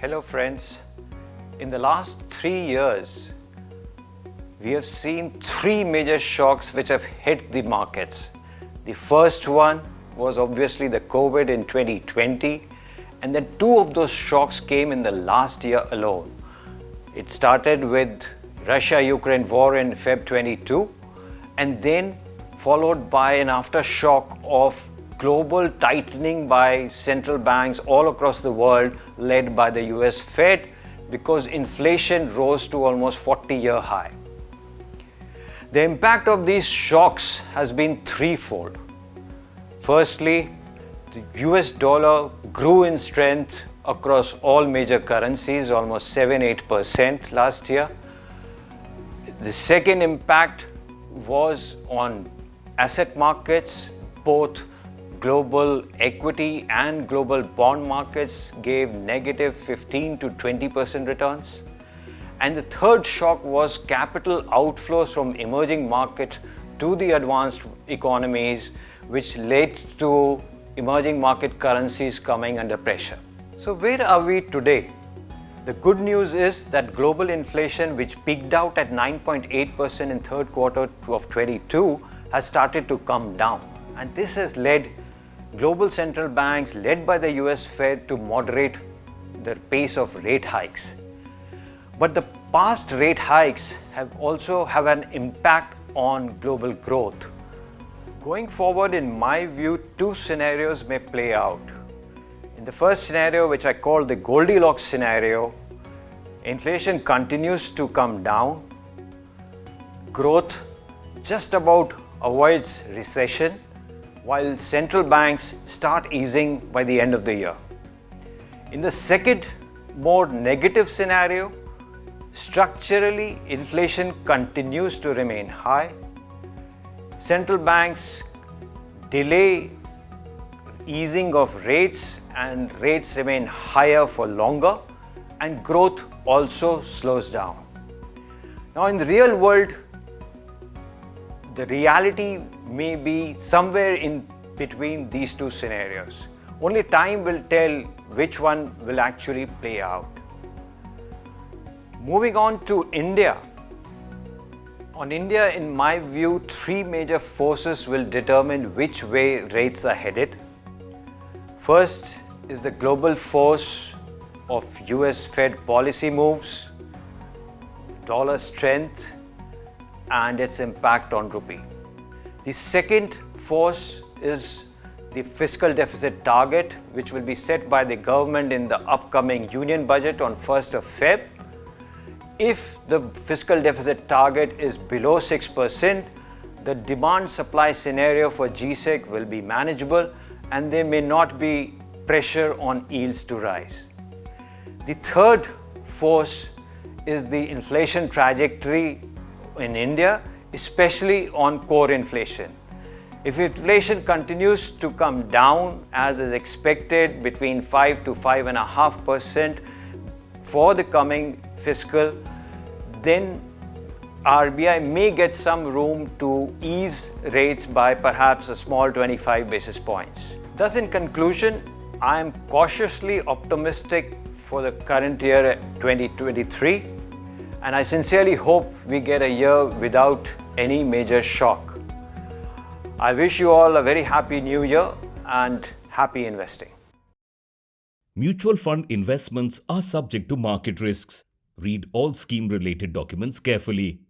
Hello friends. In the last 3 years, we have seen 3 major shocks which have hit the markets. The first one was obviously the COVID in 2020, and then 2 of those shocks came in the last year alone. It started with Russia-Ukraine war in Feb 22, and then followed by an aftershock of global tightening by central banks all across the world, led by the US Fed, because inflation rose to almost 40-year high. The impact of these shocks has been threefold. Firstly, the US dollar grew in strength across all major currencies, almost 7-8% last year. The second impact was on asset markets. Both global equity and global bond markets gave negative 15 to 20% returns. And the third shock was capital outflows from emerging markets to the advanced economies, which led to emerging market currencies coming under pressure. So where are we today? The good news is that global inflation, which peaked out at 9.8% in third quarter of 22, has started to come down. And this has led global central banks, led by the US Fed, to moderate their pace of rate hikes. But the past rate hikes also have an impact on global growth. Going forward, in my view, 2 scenarios may play out. In the first scenario, which I call the Goldilocks scenario, inflation continues to come down, growth just about avoids recession, while central banks start easing by the end of the year. In the second, more negative scenario, structurally inflation continues to remain high, central banks delay easing of rates and rates remain higher for longer, and growth also slows down. Now in the real world, the reality may be somewhere in between these 2 scenarios. Only time will tell which one will actually play out. Moving on to India. On India, in my view, 3 major forces will determine which way rates are headed. First is the global force of US Fed policy moves, dollar strength, and its impact on rupee. The second force is the fiscal deficit target, which will be set by the government in the upcoming union budget on 1st of Feb. If the fiscal deficit target is below 6%, the demand-supply scenario for GSEC will be manageable and there may not be pressure on yields to rise. The third force is the inflation trajectory in India, especially on core inflation. If inflation continues to come down as is expected between 5 to 5.5% for the coming fiscal, then RBI may get some room to ease rates by perhaps a small 25 basis points. Thus, in conclusion, I am cautiously optimistic for the current year 2023, and I sincerely hope we get a year without any major shock. I wish you all a very happy new year and happy investing. Mutual fund investments are subject to market risks. Read all scheme-related documents carefully.